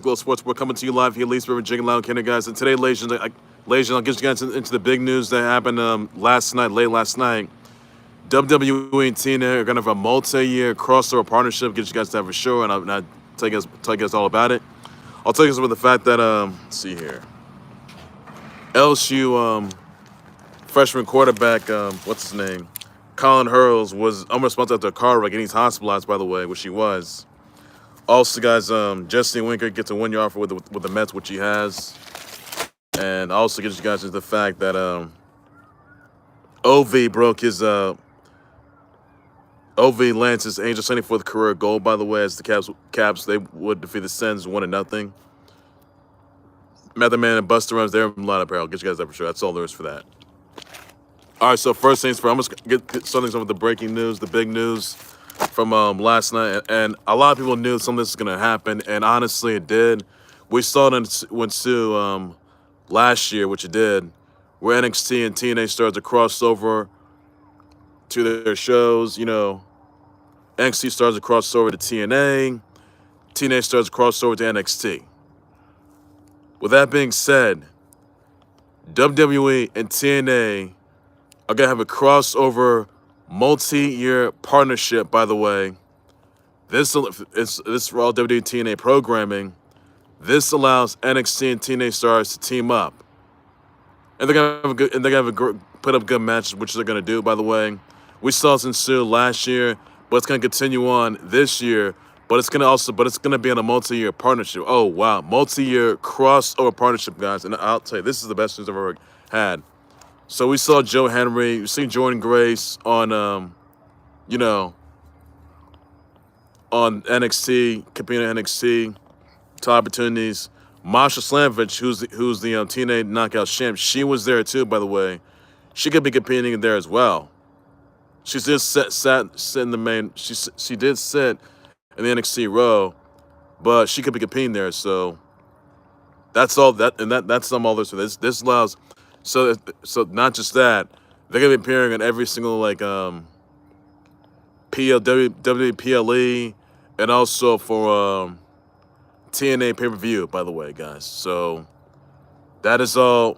Glow Sports. We're coming to you live here, Lee's River, Jigging Loud, Canada, guys. And today, ladies, I'll get you guys into the big news that happened late last night. WWE and TNA are going to have a multi-year crossover partnership. Get you guys to have a show, and I'll tell you guys all about it. I'll tell you guys about the fact that let's see here, LSU freshman quarterback, what's his name, Colin Hurles was unresponsive after a car wreck, and he's hospitalized, by the way, which he was. Also, guys, Jessie Winker gets a one-year offer with the Mets, which he has. And also get you guys into the fact that OV broke his OV lands his Angel 74th career goal, by the way, as the Caps they would defeat the Sens 1-0. Method Man and Buster Rhymes there in line apparel. Get you guys up for sure. That's all there is for that. All right, so first things first, I'm just gonna get something with the breaking news, the big news from last night, and a lot of people knew something was going to happen, and honestly, it did. We saw it when Sue last year, which it did, where NXT and TNA Stars are crossed over to their shows. You know, NXT Stars are crossed over to TNA, TNA Stars are crossed over to NXT. With that being said, WWE and TNA are going to have a crossover multi-year partnership, by the way. This for all WWE TNA programming. This allows NXT and TNA Stars to team up, and they're gonna put up good matches, which they're gonna do. By the way, we saw this ensue last year, but it's gonna continue on this year. But it's gonna be on a multi-year partnership. Oh wow, multi-year crossover partnership, guys. And I'll tell you, this is the best news I've ever had. So we saw Joe Henry, we seen Jordan Grace on, on NXT, competing at NXT, top opportunities. Masha Slamovich, who's the TNA Knockout champ, she was there too, by the way. She could be competing there as well. She did sit in the main. She did sit in the NXT row, but she could be competing there. So that's all that's all there's for this. This allows. So not just that, they're gonna be appearing on every single WPLE and also for TNA pay-per-view, by the way, guys. So that is all,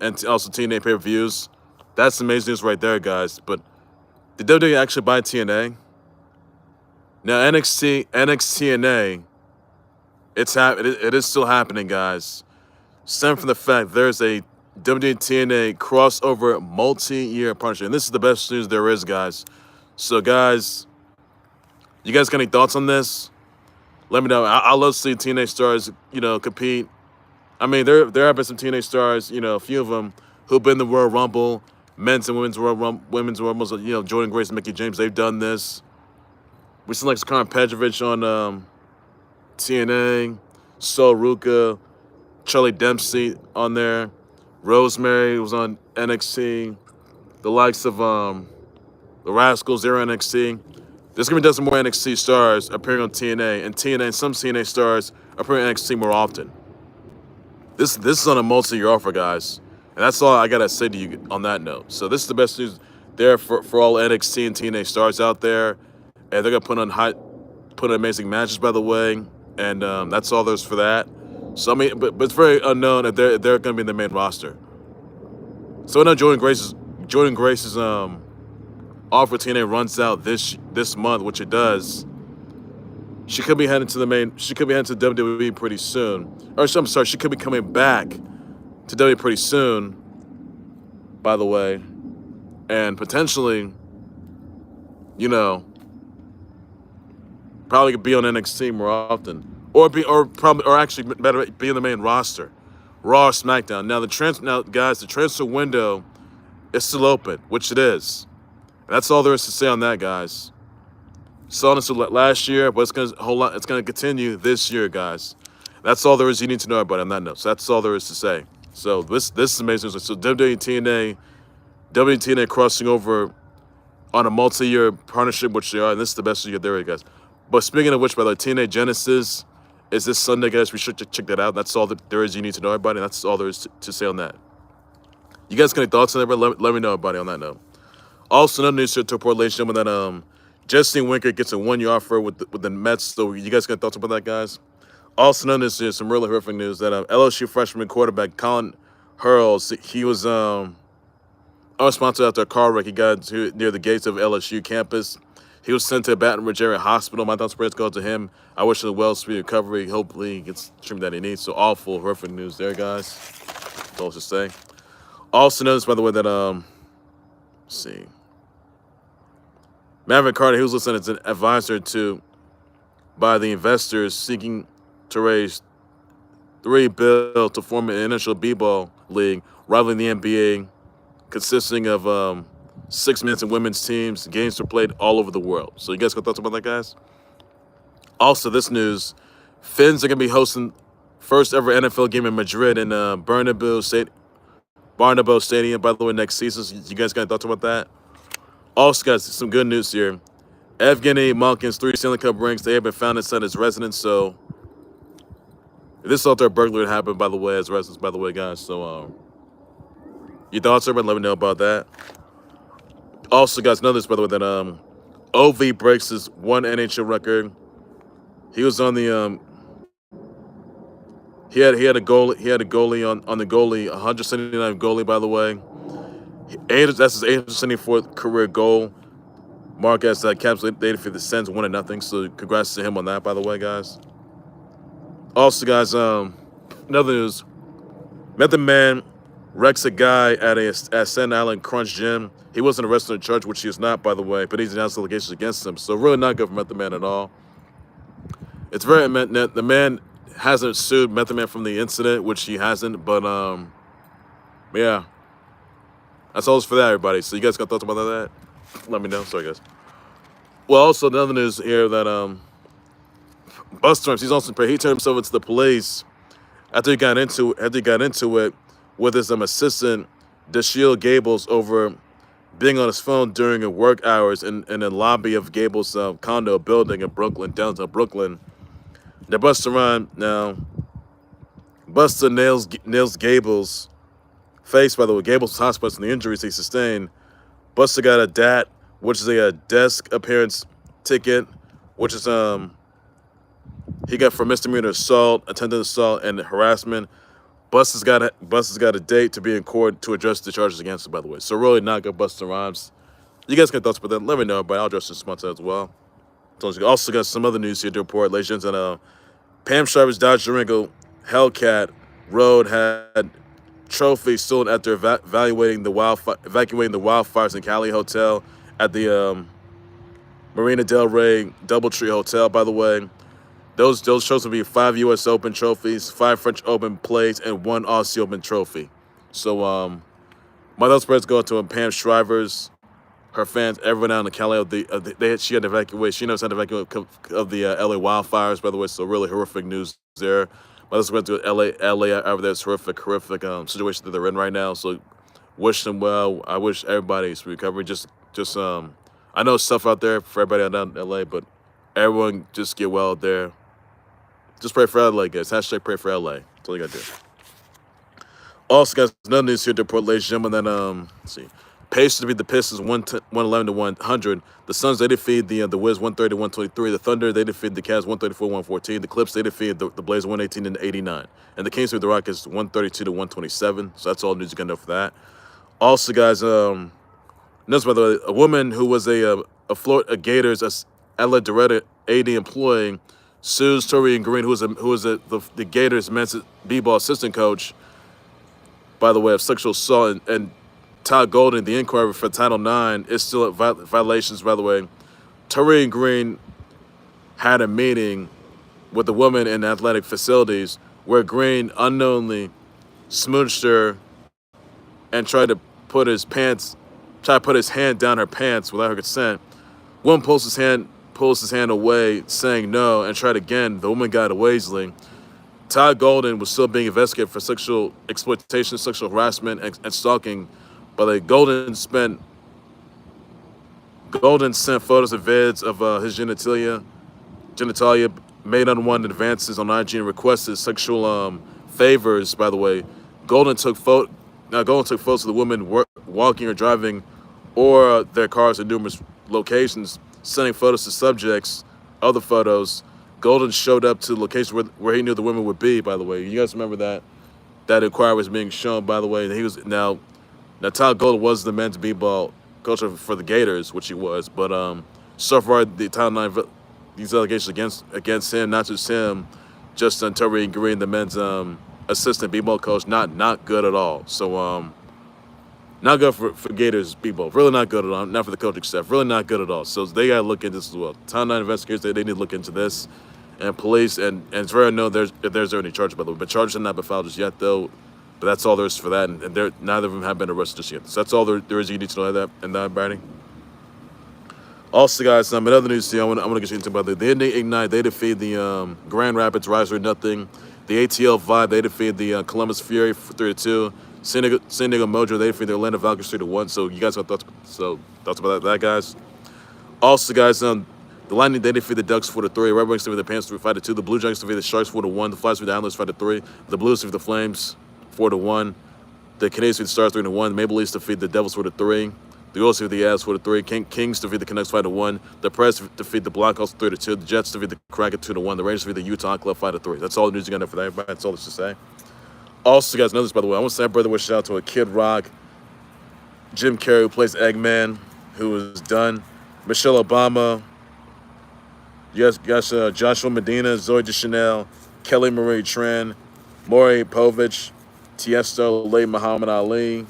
and also TNA pay-per-views. That's amazing news right there, guys. But did WWE actually buy TNA? Now NXT TNA, it is still happening, guys. Stem from the fact there's a WWE TNA crossover multi-year partnership. And this is the best news there is, guys. So, guys, you guys got any thoughts on this? Let me know. I love to see TNA Stars, compete. I mean, there have been some TNA Stars, a few of them who've been in the Royal Rumble, men's and women's women's Rumbles. Jordan Grace and Mickie James, they've done this. We seen Karen Petrovic on TNA, Sol Ruka, Charlie Dempsey on there. Rosemary was on NXT. The likes of the Rascals, they're on NXT. There's going to be some more NXT stars appearing on TNA, and some TNA stars appearing on NXT more often. This is on a multi-year offer, guys. And that's all I got to say to you on that note. So this is the best news there for all NXT and TNA stars out there. And they're going to put on amazing matches, by the way. And that's all there's for that. So, I mean, but it's very unknown if they're going to be in the main roster. So I know Jordan Grace's offer to TNA runs out this month, which it does. She could be heading to WWE pretty soon. Or I'm sorry, she could be coming back to WWE pretty soon, by the way. And potentially, probably could be on NXT more often. Or actually better be in the main roster, Raw or SmackDown. Now guys, the transfer window is still open, which it is. And that's all there is to say on that, guys. Saw this last year, but it's gonna continue this year, guys. That's all there is you need to know about it on that note. So that's all there is to say. So this is amazing. So WWE TNA crossing over on a multi-year partnership, which they are, and this is the best year there, guys. But speaking of which, by the way, TNA Genesis is this Sunday, guys. We should check that out. That's all that there is you need to know about it. That's all there is to say on that. You guys got any thoughts on that? Let me know about it on that note. Also, another news to report, ladies and gentlemen, that Jessie Winker gets a one-year offer with the Mets. So you guys got thoughts about that, guys? Also known as some really horrific news that LSU freshman quarterback Colin Hurles, he was unresponsive after a car wreck he got to near the gates of LSU campus. He was sent to a Baton Rouge area hospital. My thoughts prayers go to him. I wish him a speedy recovery. Hopefully he gets the treatment that he needs. So awful, horrific news there, guys. That's all I should say. Also noticed, by the way, that let's see, Maverick Carter, he was listed as an advisor by the investors seeking to raise $3 billion to form an Intl B-Ball league, rivaling the NBA, consisting of 6 men's and women's teams. Games are played all over the world. So you guys got thoughts about that, guys? Also, this news: Finns are gonna be hosting first ever NFL game in Madrid in Bernabeau Stadium. By the way, next season. You guys got thoughts about that? Also, guys, some good news here. Evgeni Malkin's 3 Stanley Cup rings, they have been found inside his residence. So this thought their burglary happened, by the way, as residence, by the way, guys. So your thoughts, everybody, let me know about that. Also, guys, know this, by the way, that OV breaks his 1 NHL record. He was on the he had a goalie on the goalie, 179 goalie, by the way. That's his 874th career goal. Mark as caps dated for the Sens 1-0. So congrats to him on that, by the way, guys. Also, guys, another news: Method Man wrecks a guy at Staten Island Crunch Gym. He wasn't arrested or charged, which he is not, by the way, but he's announced allegations against him. So really not good for Method Man at all. It's very the man hasn't sued Method Man from the incident, which he hasn't, but yeah. That's all for that, everybody. So you guys got thoughts about that? Let me know. Sorry, guys. Well, also another news here that Buster Rhymes, he's also he turned himself into the police after he got into it with his assistant Dashiell Gables over being on his phone during work hours in the lobby of Gables' condo building in Brooklyn, downtown Brooklyn. Now Buster Rhymes nails Gables' face. By the way, Gables was hospitalized from the injuries he sustained. Buster got a DAT, which is a desk appearance ticket, which is he got for misdemeanor assault, attempted assault, and harassment. Buster's got a date to be in court to address the charges against him, by the way. So really not good, Buster Rhymes. You guys got thoughts about that? Let me know, but I'll address this month as well. Also got some other news here to report, ladies and gentlemen. Pam Shrivers Dodge Durango Hellcat Road had trophies stolen after evacuating the wildfires in Cali hotel at the Marina Del Rey Doubletree Hotel, by the way. Those trophies will be 5 U.S. Open trophies, 5 French Open plates, and 1 Aussie Open trophy. So, my thoughts prayers go to Pam Shrivers, her fans, everyone out in the Cali. She had to evacuate. She knows how to evacuate of the LA wildfires, by the way. So really horrific news there. My thoughts went to LA over there. It's horrific situation that they're in right now. So wish them well. I wish everybody's recovery. Just I know it's tough out there for everybody down in LA, but everyone just get well out there. Just pray for LA, guys. # pray for LA. That's all you gotta do. Also, guys, another news here to report, ladies and gentlemen. Then let's see. Pacers to beat the Pistons 111 to 100. The Suns, they defeated the Wiz 130 to 123. The Thunder, they defeated the Cavs 134 to 114. The Clips, they defeated the Blazers 118 to 89. And the Kings beat the Rockets 132 to 127. So that's all the news you got to know for that. Also, guys, notice, by the way, a woman who was a Florida Gators Outlet Director AD employee sues Torian Green, who was the Gators men's B-ball assistant coach, by the way, of sexual assault. And Todd Golden, the inquiry for Title IX, is still at violations, by the way. Torian Green had a meeting with the woman in athletic facilities where Green unknowingly smooched her and tried to put his hand down her pants without her consent. One pulls his hand away, saying no, and tried again. The woman got away easily. Todd Golden was still being investigated for sexual exploitation, sexual harassment, and stalking. But Golden sent photos and vids of his genitalia, made unwanted advances on IG, and requested sexual favors. By the way, Golden took photos of the women walking or driving, or their cars in numerous locations, sending photos to subjects of the photos. Golden showed up to the location where he knew the women would be, by the way. You guys remember that inquiry was being shown, by the way. And he was now Todd Golden was the men's b-ball coach for the Gators, which he was. But so far, the Title IX, these allegations against him, not just him, just Tariq Green, the men's assistant b-ball coach, not good at all. So not good for Gators b-ball. Really not good at all. Not for the coaching staff. Really not good at all. So they gotta look into this as well. Title IX investigators, they need to look into this. And police, and it's very unknown if there's any charges, by the way. But charges have not been filed just yet, though. But that's all there is for that. And neither of them have been arrested just yet. So that's all there is you need to know in that writing. Also, guys, in other news here, I want to get you into about the Indian Ignite. They defeated the Grand Rapids Rise or Nothing. The ATL Vibe, they defeated the Columbus Fury 3-2. San Diego Mojo, they defeated the Atlanta Valkyries 3-1. So you guys have thoughts about that, guys. Also, guys, the Lightning, they defeated the Ducks 4-3. Red Wings defeated the Panthers 5-2. The Blue Jackets defeated the Sharks 4-1. The Flyers defeated the Islanders 5-3. The Blues defeated the Flames 4-1. The Canadiens defeated the Stars 3-1. The Maple Leafs defeated the Devils 4-3. The Oilers defeated the Avs 4-3. Kings defeated the Canucks 5-1. The Preds defeated the Blackhawks 3-2. The Jets defeated the Kraken 2-1. The Rangers defeated the Utah Club 5-3. That's all the news you got for that, everybody. That's all there's to say. Also, you guys know this, by the way. I want to say a brother wish out to a Kid Rock, Jim Carrey, who plays Eggman, who was done, Michelle Obama. Yes, Joshua Medina, Zoe Deschanel, Kelly Marie Tran, Maury Povich, Tiesto, late Muhammad Ali,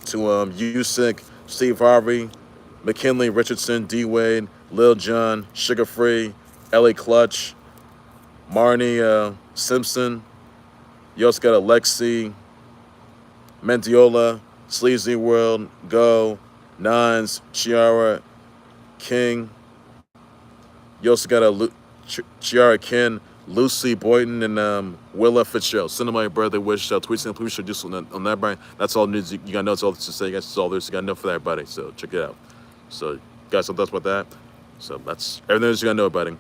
to Usyk, Steve Harvey, McKinley Richardson, D Wade, Lil Jon, Sugar Free, Ellie Clutch, Marnie Simpson. You also got Alexi, Mendiola, Sleazy World, Go, Nines, Chiara, King. You also got Chiara Ken, Lucy Boyton, and Willa Fitzgerald. Send them my birthday wish. Tweet them. Please should do something on that, Brian. That's all news. You got to know. That's all to say. Guys, that's all there's. You got to know for everybody. So check it out. So guys, some thoughts about that. So that's everything you got to know about it.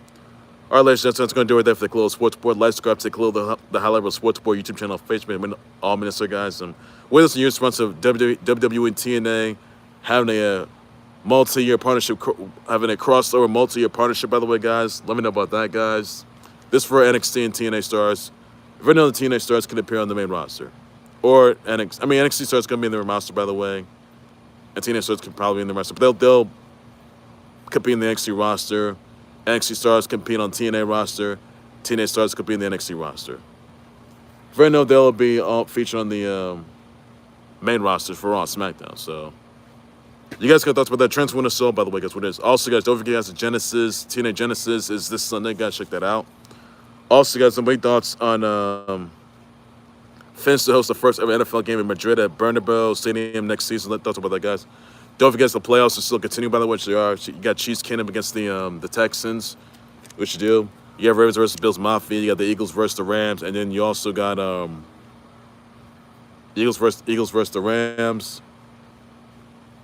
All right, ladies and gentlemen, that's going to do it there for the Khalil Sports Board. Like, subscribe to Khalil, the High Level Sports Board YouTube channel, Facebook, all minister guys. With us, your sponsor of WWE TNA, having a multi-year partnership, having a crossover multi-year partnership, by the way, guys. Let me know about that, guys. This for NXT and TNA Stars. If any of the TNA Stars can appear on the main roster. Or NXT Stars going to be in the roster, by the way. And TNA Stars could probably be in the roster. But they'll compete in the NXT roster. NXT Stars compete on TNA roster. TNA Stars compete in the NXT roster. For now, they'll be featured on the main roster for Raw and SmackDown. So, you guys got thoughts about that? Trent's Winter Soul, by the way, guys, what it is. Also, guys, don't forget, guys, the Genesis, TNA Genesis is this Sunday. Guys, check that out. Also, guys, some big thoughts on Fins to host the first ever NFL game in Madrid at Bernabeau Stadium next season. Thoughts about that, guys. Don't forget the playoffs are still continue, by the way, which they are. You got Chiefs Kingdom against the Texans, which you do. You have Ravens versus Bills Mafia. You got the Eagles versus the Rams, and then you also got Eagles versus the Rams,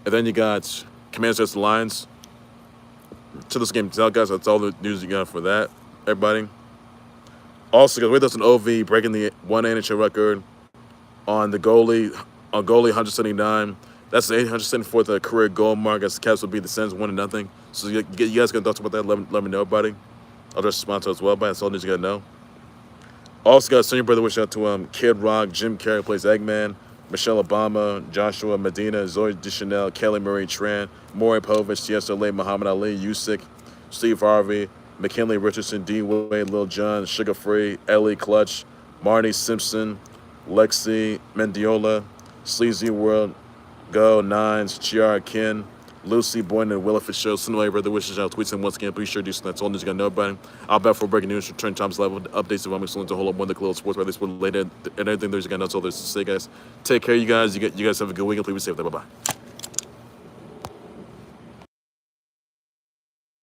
and then you got Commanders versus the Lions. To this game, guys, that's all the news you got for that, everybody. Also, guys, with us an OV breaking the one NHL record on the goalie 179. That's the 874th career goal mark. As the Caps will be the Sens 1-0. So you guys got thoughts about that? Let me know, everybody. I'll just sponsor as well, but that's all news you gotta know. Also, guys, send your brother wish out to Kid Rock, Jim Carrey plays Eggman, Michelle Obama, Joshua Medina, Zoe Deschanel, Kelly Marie Tran, Maury Povich, Tiesto Late, Muhammad Ali, Usyk, Steve Harvey, McKinley Richardson, D Wade, Lil Jon, Sugar Free, Ellie Clutch, Marnie Simpson, Lexi Mendiola, Sleazy World, Go, Nines, Chiara Ken, Lucy Boyden, and Willa Fitzgerald. Send away brother wishes out. Tweets him once again. Please sure do so. That's all news you got to know about him. I'll bet for breaking news for Trent Thomas level updates of I'm to hold up one of the Khalil Sports by this one later. And everything there's you got to know. That's all there's to say, guys. Take care, you guys. You guys have a good weekend. Please be safe. Bye bye.